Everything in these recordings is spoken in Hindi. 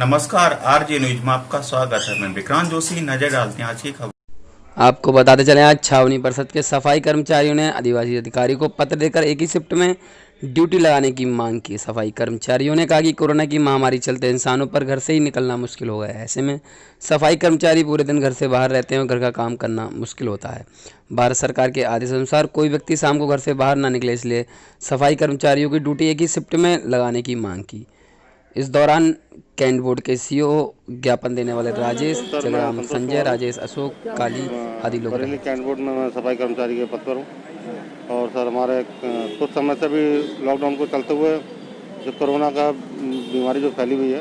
नमस्कार आरजे न्यूज में आपका स्वागत है। मैं विक्रांत जोशी। नजर डालते हैं आज की खबर। आपको बताते चलें, आज छावनी परिषद के सफाई कर्मचारियों ने आदिवासी अधिकारी को पत्र देकर एक ही शिफ्ट में ड्यूटी लगाने की मांग की। सफाई कर्मचारियों ने कहा कि कोरोना की महामारी चलते इंसानों पर घर से ही निकलना मुश्किल हो गया है। ऐसे में सफाई कर्मचारी पूरे दिन घर से बाहर रहते हैं और घर का काम करना मुश्किल होता है। भारत सरकार के आदेश अनुसार कोई व्यक्ति शाम को घर से बाहर ना निकले, इसलिए सफाई कर्मचारियों की ड्यूटी एक ही शिफ्ट में लगाने की मांग की। इस दौरान कैंट बोर्ड के सीईओ, ज्ञापन देने वाले राजेश सर, मैं जगराम, संतोष संजय, कुमार हूँ। राजेश, अशोक, काली आदि लोग बरेली रहे। कैंट बोर्ड में मैं सफाई कर्मचारी के पद पर हूँ। और सर, हमारे कुछ समय से भी लॉकडाउन को चलते हुए जो कोरोना का बीमारी जो फैली हुई है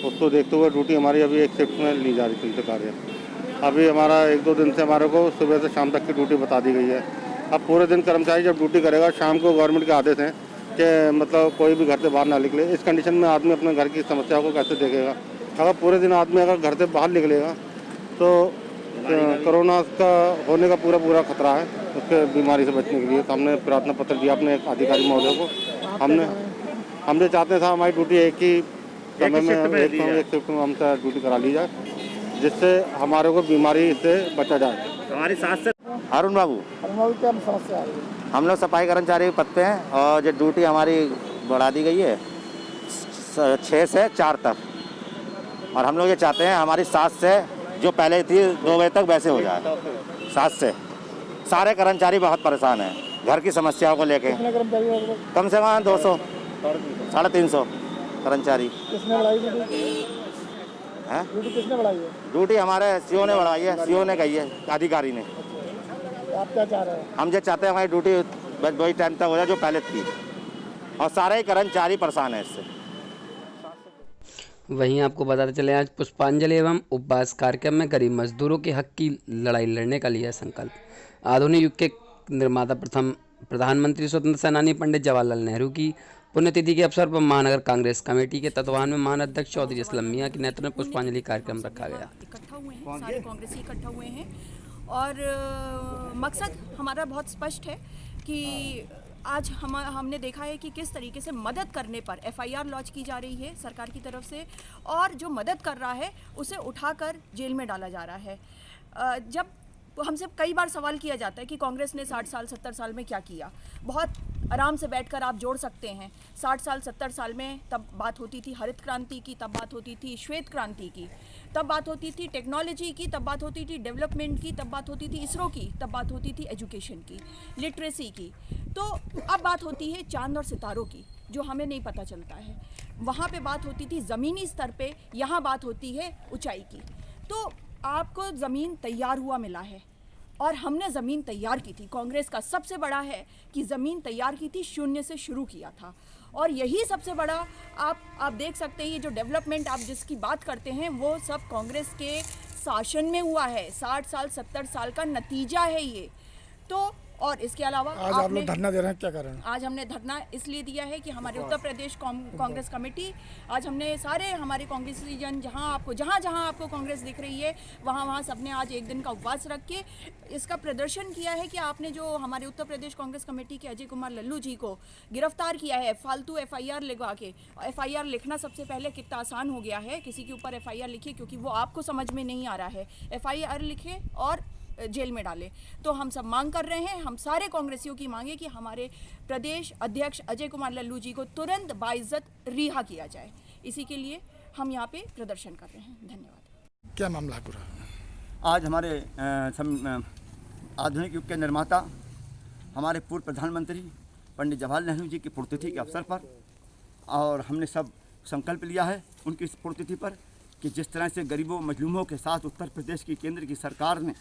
उसको देखते हुए ड्यूटी हमारी अभी एक शिफ्ट में ली जा रही थी कार्य। अभी हमारा 1-2 दिन से हमारे को सुबह से शाम तक की ड्यूटी बता दी गई है। अब पूरे दिन कर्मचारी जब ड्यूटी करेगा, शाम को गवर्नमेंट के आदेश हैं कि मतलब कोई भी घर से बाहर ना निकले। इस कंडीशन में आदमी अपने घर की समस्या को कैसे देखेगा? अगर पूरे दिन आदमी अगर घर से बाहर निकलेगा तो कोरोना का होने का पूरा खतरा है। उसके बीमारी से बचने के लिए तो हमने प्रार्थना पत्र दिया अपने अधिकारी महोदय को। हम जो चाहते थे हमारी ड्यूटी एक ही समय में एक शिफ्ट में हमसे ड्यूटी करा ली जाए, जिससे हमारे को बीमारी से बचा जाए। हमारी साथ से अरुण बाबू, क्या समस्या है? हम लोग सफाई कर्मचारी के पद पे हैं और जो ड्यूटी हमारी बढ़ा दी गई है 6 से 4 तक। और हम लोग ये चाहते हैं हमारी 7 से जो पहले थी 2 बजे तक वैसे हो जाए। 7 से सारे कर्मचारी बहुत परेशान हैं घर की समस्याओं को लेके। कितने कर्मचारी हैं लगभग? कम से कम 200 350 कर्मचारी किसने बढ़ाई ड्यूटी? हैं। ड्यूटी किसने बढ़ाई है? ड्यूटी हमारे सीओ ने बढ़ाई है, सीओ ने कही है, अधिकारी ने। आप क्या चाह रहे हैं? हम जो चाहते हैं हमारी ड्यूटी बस वही टाइम तक हो जाए जो पहले थी, और सारे ही कर्मचारी परेशान हैं इससे। वहीं आपको बताते चले, आज पुष्पांजलि एवं उपवास कार्यक्रम में गरीब मजदूरों के हक की लड़ाई लड़ने का लिया संकल्प। आधुनिक युग के निर्माता, प्रथम प्रधानमंत्री, स्वतंत्र सेनानी पंडित जवाहरलाल नेहरू की पुण्यतिथि के अवसर पर महानगर कांग्रेस कमेटी के तत्वावधान में महाअध्यक्ष चौधरी असलम मियां के नेतृत्व में पुष्पांजलि कार्यक्रम रखा गया। इकट्ठा हुए हैं, सारे कांग्रेसी इकट्ठा हुए हैं और मकसद हमारा बहुत स्पष्ट है कि आज हमने देखा है कि किस तरीके से मदद करने पर एफआईआर लॉन्च की जा रही है सरकार की तरफ से, और जो मदद कर रहा है उसे उठाकर जेल में डाला जा रहा है। जब हमसे कई बार सवाल किया जाता है कि कांग्रेस ने 60 साल 70 साल में क्या किया, बहुत आराम से बैठकर आप जोड़ सकते हैं। 60 साल 70 साल में तब बात होती थी हरित क्रांति की, तब बात होती थी श्वेत क्रांति की, तब बात होती थी टेक्नोलॉजी की, तब बात होती थी डेवलपमेंट की, तब बात होती थी इसरो की, तब बात होती थी एजुकेशन की, लिटरेसी की। तो अब बात होती है चांद और सितारों की, जो हमें नहीं पता चलता है। वहाँ पे बात होती थी ज़मीनी स्तर पे, यहाँ बात होती है ऊंचाई की। तो आपको ज़मीन तैयार हुआ मिला है और हमने ज़मीन तैयार की थी। कांग्रेस का सबसे बड़ा है कि ज़मीन तैयार की थी, शून्य से शुरू किया था। और यही सबसे बड़ा आप देख सकते हैं, ये जो डेवलपमेंट आप जिसकी बात करते हैं वो सब कांग्रेस के शासन में हुआ है। 60 साल 70 साल का नतीजा है ये। तो और इसके अलावा आज आप लोग धरना दे रहे हैं, क्या कर रहे हैं? आज हमने धरना इसलिए दिया है कि हमारे उत्तर प्रदेश कांग्रेस कमेटी, आज हमने सारे हमारे कांग्रेसी जन जहाँ आपको कांग्रेस दिख रही है वहाँ सबने आज एक दिन का उपवास रख के इसका प्रदर्शन किया है कि आपने जो हमारे उत्तर प्रदेश कांग्रेस कमेटी के अजय कुमार लल्लू जी को गिरफ्तार किया है फालतू एफआईआर लगवा के। एफआईआर लिखना सबसे पहले कितना आसान हो गया है, किसी के ऊपर एफआईआर लिखिए क्योंकि वो आपको समझ में नहीं आ रहा है, एफआईआर लिखे और जेल में डाले। तो हम सब मांग कर रहे हैं, हम सारे कांग्रेसियों की मांगे कि हमारे प्रदेश अध्यक्ष अजय कुमार लल्लू जी को तुरंत बाइज्जत रिहा किया जाए। इसी के लिए हम यहाँ पे प्रदर्शन कर रहे हैं। धन्यवाद। क्या मामला है पूरा? आज हमारे आधुनिक युग के निर्माता, हमारे पूर्व प्रधानमंत्री पंडित जवाहरलाल नेहरू जी की पुण्यतिथि के अवसर पर, और हमने सब संकल्प लिया है उनकी इस पुण्यतिथि पर कि जिस तरह से गरीबों मजलूमों के साथ उत्तर प्रदेश की केंद्र की सरकार ने,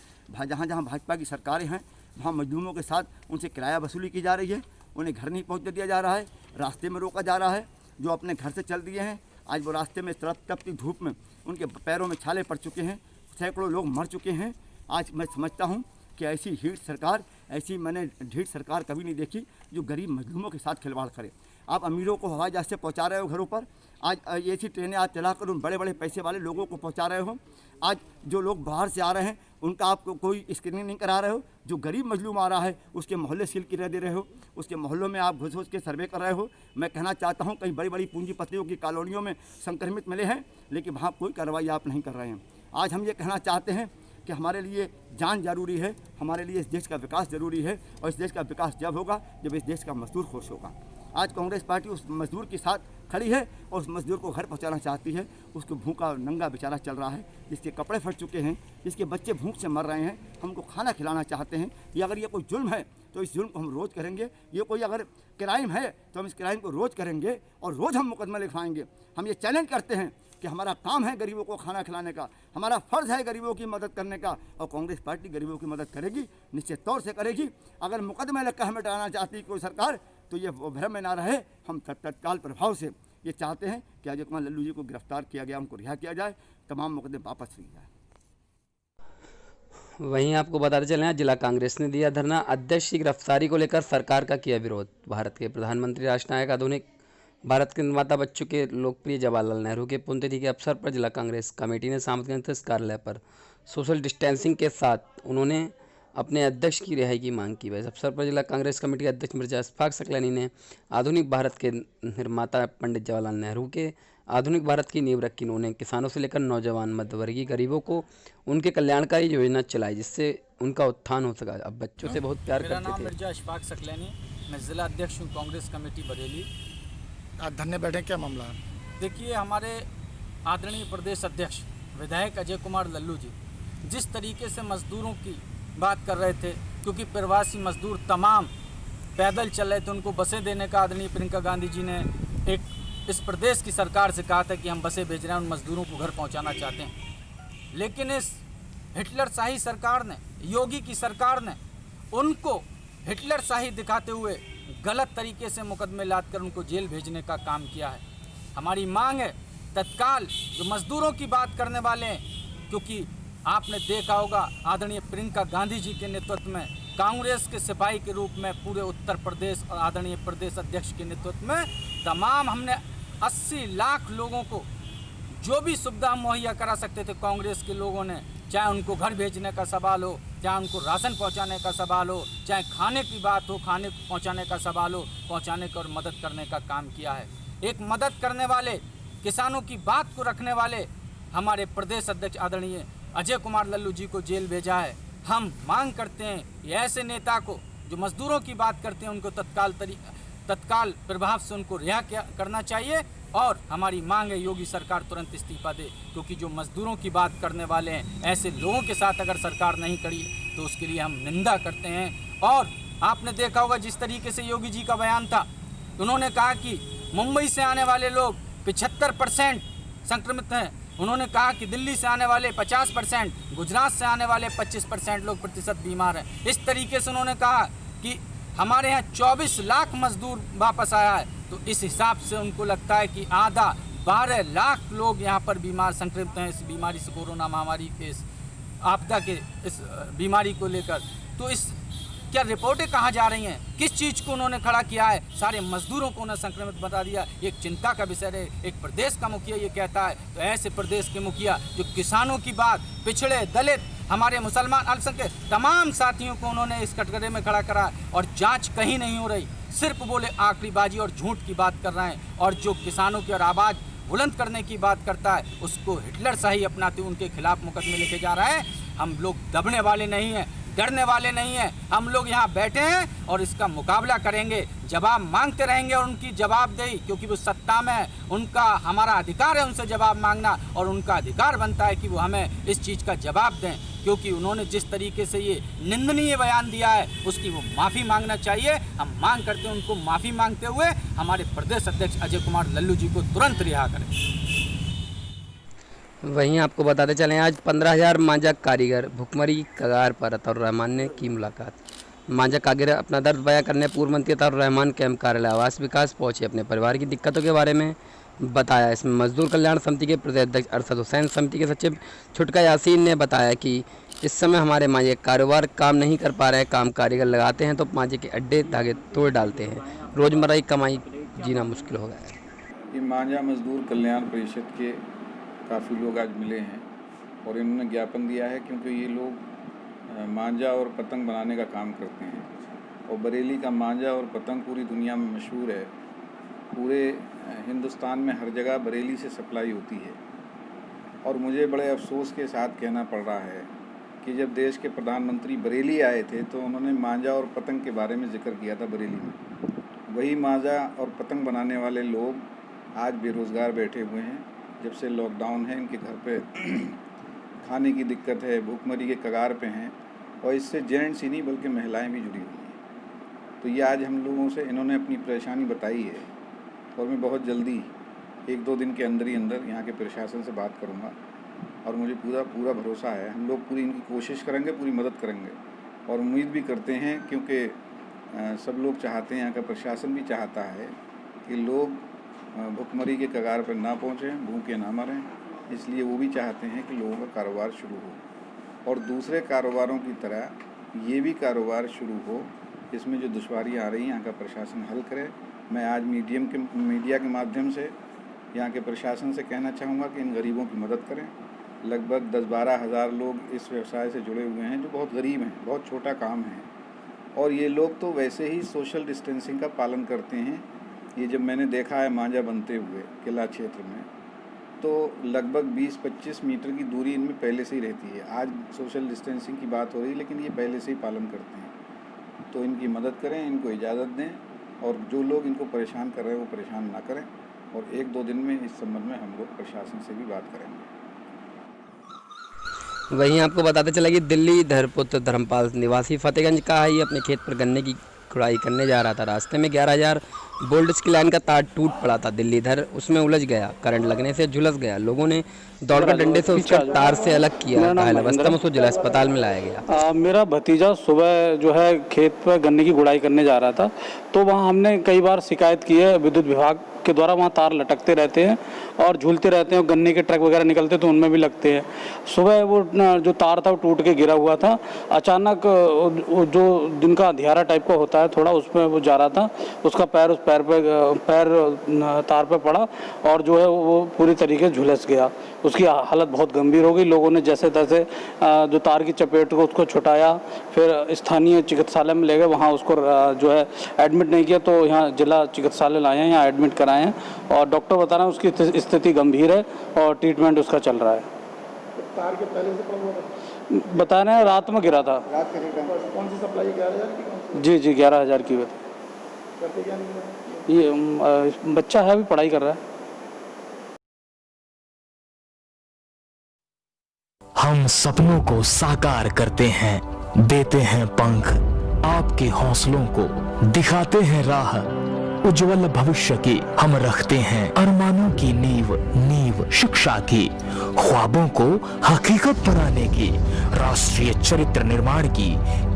जहाँ जहाँ भाजपा की सरकारें हैं वहाँ मजलूमों के साथ उनसे किराया वसूली की जा रही है, उन्हें घर नहीं पहुँचने दिया जा रहा है, रास्ते में रोका जा रहा है। जो अपने घर से चल दिए हैं आज वो रास्ते में तपती धूप में उनके पैरों में छाले पड़ चुके हैं, सैकड़ों लोग मर चुके हैं। आज मैं समझता हूँ कि ऐसी ढीठ सरकार, ऐसी मैंने ढीठ सरकार कभी नहीं देखी जो गरीब मजलूमों के साथ खिलवाड़ करे। आप अमीरों को हवाई जहाज से पहुँचा रहे हो घरों पर। आज ऐसी ट्रेनें आज चलाकर उन बड़े बड़े पैसे वाले लोगों को पहुँचा रहे हो। आज जो लोग बाहर से आ रहे हैं उनका आप कोई स्क्रीनिंग नहीं करा रहे हो। जो गरीब मजलूम आ रहा है उसके मोहल्ले सील कर दे रहे हो, उसके मोहल्लों में आप घुस के सर्वे कर रहे हो। मैं कहना चाहता हूँ कई बड़ी बड़ी पूंजीपतियों की कॉलोनियों में संक्रमित मिले हैं, लेकिन वहाँ कोई कार्रवाई आप नहीं कर रहे हैं। आज हम ये कहना चाहते हैं कि हमारे लिए जान जरूरी है, हमारे लिए इस देश का विकास जरूरी है, और इस देश का विकास जब होगा जब इस देश का मजदूर खुश होगा। आज कांग्रेस पार्टी उस मजदूर के साथ खड़ी है और उस मजदूर को घर पहुंचाना चाहती है। उसको भूखा नंगा बेचारा चल रहा है, जिसके कपड़े फट चुके हैं, जिसके बच्चे भूख से मर रहे हैं, हमको खाना खिलाना चाहते हैं। ये अगर ये कोई जुल्म है तो इस जुल्म को हम रोज़ करेंगे। ये कोई अगर क्राइम है तो हम इस क्राइम को रोज़ करेंगे और रोज़ हम मुकदमा लिखवाएंगे। हम ये चैलेंज करते हैं कि हमारा काम है गरीबों को खाना खिलाने का, हमारा फ़र्ज़ है गरीबों की मदद करने का, और कांग्रेस पार्टी गरीबों की मदद करेगी, निश्चित तौर से करेगी। अगर मुकदमे लग कर हमें डराना चाहती है कोई सरकार तो ये भ्रम में ना रहे। हम तत्काल प्रभाव से ये चाहते हैं कि अजय कुमार लल्लू जी को गिरफ्तार किया गया, उनको रिहा किया जाए, तमाम मुकदमे वापस लिए जाए। वहीं आपको बताते चलें जिला कांग्रेस ने दिया धरना, अध्यक्ष की गिरफ्तारी को लेकर सरकार का किया विरोध। भारत के प्रधानमंत्री राष्ट्रनायक आधुनिक भारत के निर्माता बन चुके लोकप्रिय जवाहरलाल नेहरू के पुण्यतिथि के अवसर पर जिला कांग्रेस कमेटी ने सामुदायिक कार्यालय पर सोशल डिस्टेंसिंग के साथ उन्होंने अपने अध्यक्ष की रिहाई की मांग की। इस अवसर पर जिला कांग्रेस कमेटी के अध्यक्ष मिर्जा इशफाक सकलानी ने आधुनिक भारत के निर्माता पंडित जवाहरलाल नेहरू के आधुनिक भारत की नींव रखी। उन्होंने किसानों से लेकर नौजवान मध्यवर्गीय गरीबों को उनके कल्याणकारी योजना चलाई जिससे उनका उत्थान हो सका। अब बच्चों से बहुत प्यार करते थे। मेरा नाम मिर्जा इशफाक सकलानी, मैं ज़िला अध्यक्ष हूँ कांग्रेस कमेटी बरेली। आज धरने बैठे, क्या मामला है? देखिए, हमारे आदरणीय प्रदेश अध्यक्ष विधायक अजय कुमार लल्लू जी जिस तरीके से मजदूरों की बात कर रहे थे, क्योंकि प्रवासी मजदूर तमाम पैदल चल रहे थे, उनको बसें देने का आदरणीय प्रियंका गांधी जी ने एक इस प्रदेश की सरकार से कहा था कि हम बसें भेज रहे हैं, उन मजदूरों को घर पहुंचाना चाहते हैं। लेकिन इस हिटलरशाही सरकार ने, योगी की सरकार ने उनको हिटलरशाही दिखाते हुए गलत तरीके से मुकदमे लादकर उनको जेल भेजने का काम किया है। हमारी मांग है तत्काल जो मजदूरों की बात करने वाले हैं, क्योंकि आपने देखा होगा आदरणीय प्रियंका गांधी जी के नेतृत्व में कांग्रेस के सिपाही के रूप में पूरे उत्तर प्रदेश और आदरणीय प्रदेश अध्यक्ष के नेतृत्व में तमाम हमने 80 लाख लोगों को जो भी सुविधा मुहैया करा सकते थे कांग्रेस के लोगों ने, चाहे उनको घर भेजने का सवाल हो, चाहे उनको राशन पहुंचाने का सवाल हो, चाहे खाने की बात हो, खाने पहुंचाने का सवाल हो, पहुंचाने का और मदद करने का काम किया है। एक मदद करने वाले, किसानों की बात को रखने वाले हमारे प्रदेश अध्यक्ष आदरणीय अजय कुमार लल्लू जी को जेल भेजा है। हम मांग करते हैं कि ऐसे नेता को जो मजदूरों की बात करते हैं उनको तत्काल प्रभाव से उनको रिहा करना चाहिए। और हमारी मांग है योगी सरकार तुरंत इस्तीफा दे, क्योंकि जो मजदूरों की बात करने वाले हैं ऐसे लोगों के साथ अगर सरकार नहीं करी तो उसके लिए हम निंदा करते हैं। और आपने देखा होगा जिस तरीके से योगी जी का बयान था, उन्होंने कहा कि मुंबई से आने वाले लोग 75% संक्रमित हैं। उन्होंने कहा कि दिल्ली से आने वाले 50%, गुजरात से आने वाले 25% लोग प्रतिशत बीमार हैं। इस तरीके से उन्होंने कहा कि हमारे यहाँ 24 लाख मजदूर वापस आया है, तो इस हिसाब से उनको लगता है कि आधा 12 लाख लोग यहाँ पर बीमार संक्रमित हैं इस बीमारी से, कोरोना महामारी के इस आपदा के इस बीमारी को लेकर। तो इस क्या रिपोर्टें कहाँ जा रही हैं, किस चीज़ को उन्होंने खड़ा किया है? सारे मजदूरों को उन्हें संक्रमित बता दिया। एक चिंता का विषय है। एक प्रदेश का मुखिया ये कहता है, तो ऐसे प्रदेश के मुखिया जो किसानों की बात, पिछड़े, दलित, हमारे मुसलमान, अल्पसंख्यक तमाम साथियों को उन्होंने इस कटघरे में खड़ा करा, और जांच कहीं नहीं हो रही, सिर्फ बोले आखिरीबाजी और झूठ की बात कर रहे हैं। और जो किसानों की और आवाज़ बुलंद करने की बात करता है उसको हिटलरशाही अपनाते हुए उनके खिलाफ मुकदमे लेके जा रहा है। हम लोग दबने वाले नहीं हैं, डरने वाले नहीं हैं। हम लोग यहाँ बैठे हैं और इसका मुकाबला करेंगे, जवाब मांगते रहेंगे और उनकी जवाबदेही, क्योंकि वो सत्ता में है, उनका हमारा अधिकार है उनसे जवाब मांगना, और उनका अधिकार बनता है कि वो हमें इस चीज़ का जवाब दें, क्योंकि उन्होंने जिस तरीके से ये निंदनीय बयान दिया है उसकी वो माफ़ी मांगना चाहिए। हम मांग करते हैं उनको माफ़ी मांगते हुए हमारे प्रदेश अध्यक्ष अजय कुमार लल्लू जी को तुरंत रिहा करें। वहीं आपको बताते चलें आज 15,000 मांझा कारीगर भुखमरी कगार पर अताउर रहमान ने की मुलाकात। मांझा कारीगर अपना दर्द बयां करने पूर्व मंत्री अताउर रहमान कैंप कार्यालय आवास विकास पहुंचे, अपने परिवार की दिक्कतों के बारे में बताया। इसमें मजदूर कल्याण समिति के प्रदेश अध्यक्ष अरशद हुसैन, समिति के सचिव छुटका यासीन ने बताया कि इस समय हमारे मांझे कारोबार काम नहीं कर पा रहे हैं। काम कारीगर लगाते हैं तो मांझे के अड्डे धागे तोड़ डालते हैं, रोज़मर्रा की कमाई जीना मुश्किल हो गया है। ये मांझा मजदूर कल्याण परिषद के काफ़ी लोग आज मिले हैं और इन्होंने ज्ञापन दिया है, क्योंकि ये लोग मांझा और पतंग बनाने का काम करते हैं और बरेली का मांझा और पतंग पूरी दुनिया में मशहूर है। पूरे हिंदुस्तान में हर जगह बरेली से सप्लाई होती है और मुझे बड़े अफसोस के साथ कहना पड़ रहा है कि जब देश के प्रधानमंत्री बरेली आए थे तो उन्होंने मांझा और पतंग के बारे में जिक्र किया था बरेली में। वही मांझा और पतंग बनाने वाले लोग आज बेरोज़गार बैठे हुए हैं। जब से लॉकडाउन है इनके घर पे खाने की दिक्कत है, भूखमरी के कगार पे हैं और इससे जेंट्स ही नहीं बल्कि महिलाएं भी जुड़ी हुई हैं। तो ये आज हम लोगों से इन्होंने अपनी परेशानी बताई है और मैं बहुत जल्दी 1-2 दिन के अंदर ही अंदर यहाँ के प्रशासन से बात करूँगा और मुझे पूरा भरोसा है हम लोग पूरी इनकी कोशिश करेंगे, पूरी मदद करेंगे और उम्मीद भी करते हैं, क्योंकि सब लोग चाहते हैं, यहाँ का प्रशासन भी चाहता है कि लोग भुखमरी के कगार पर ना पहुँचें, भूखे ना मरें। इसलिए वो भी चाहते हैं कि लोगों का कारोबार शुरू हो और दूसरे कारोबारों की तरह ये भी कारोबार शुरू हो। इसमें जो दुश्वारियाँ आ रही हैं यहाँ का प्रशासन हल करे। मैं आज मीडिया के माध्यम से यहाँ के प्रशासन से कहना चाहूँगा कि इन गरीबों की मदद करें। लगभग 10-12 हज़ार लोग इस व्यवसाय से जुड़े हुए हैं जो बहुत गरीब हैं, बहुत छोटा काम है और ये लोग तो वैसे ही सोशल डिस्टेंसिंग का पालन करते हैं। ये जब मैंने देखा है मांझा बनते हुए किला क्षेत्र में, तो लगभग 20-25 मीटर की दूरी इनमें पहले से ही रहती है। आज सोशल डिस्टेंसिंग की बात हो रही है लेकिन ये पहले से ही पालन करते हैं। तो इनकी मदद करें, इनको इजाज़त दें और जो लोग इनको परेशान कर रहे हैं वो परेशान ना करें और 1-2 दिन में इस संबंध में हम लोग प्रशासन से भी बात करेंगे। वहीं आपको बताते चला कि दिल्ली धरपुत्र धर्मपाल निवासी फतेहगंज का है, ये अपने खेत पर गन्ने की खुदाई करने जा रहा था। रास्ते में 11,000 वोल्ट्स की लाइन का तार टूट पड़ा था दिल्ली इधर, उसमें उलझ गया, करंट लगने से झुलस गया। लोगों ने दौड़कर डंडे से उसका तार से अलग किया। घायल अवस्था में उसको जिला अस्पताल में लाया गया। मेरा भतीजा सुबह जो है खेत पर गन्ने की गुड़ाई करने जा रहा था, तो वहाँ हमने कई बार शिकायत की है विद्युत विभाग के द्वारा। वहाँ तार लटकते रहते हैं और झूलते रहते हैं और गन्ने के ट्रक वगैरह निकलते तो उनमें भी लगते हैं। सुबह वो जो तार था वो टूट के गिरा हुआ था। अचानक जो दिन का अंधियारा टाइप का होता है थोड़ा, उसमें वो जा रहा था, उसका पैर उस पैर तार पे पड़ा और जो है वो पूरी तरीके से झुलस गया। उसकी हालत बहुत गंभीर हो गई। लोगों ने जैसे तैसे जो तार की चपेट को उसको छुटाया, फिर स्थानीय चिकित्सालय में ले गए, वहाँ उसको जो है एडमिट नहीं किया तो यहाँ जिला चिकित्सालय लाए हैं, यहाँ एडमिट कराए हैं और डॉक्टर बता रहे हैं उसकी स्थिति गंभीर है और ट्रीटमेंट उसका चल रहा है। तार के पहले से बता रहे हैं रात में गिरा था। रात के कौन सी सप्लाई 11,000 की? जी 11,000 की। ये बच्चा है, अभी पढ़ाई कर रहा है। हम सपनों को साकार करते हैं, देते हैं पंख, आपके हौसलों को दिखाते हैं राह। उज्जवल भविष्य की हम रखते हैं अरमानों की नींव शिक्षा की, ख्वाबों को हकीकत बनाने की, राष्ट्रीय चरित्र निर्माण की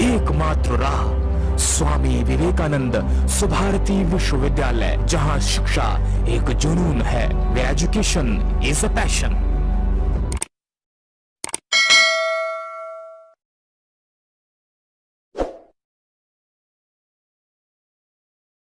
एकमात्र राह स्वामी विवेकानंद सुभारती विश्वविद्यालय, जहां शिक्षा एक जुनून है, एजुकेशन इज अ पैशन।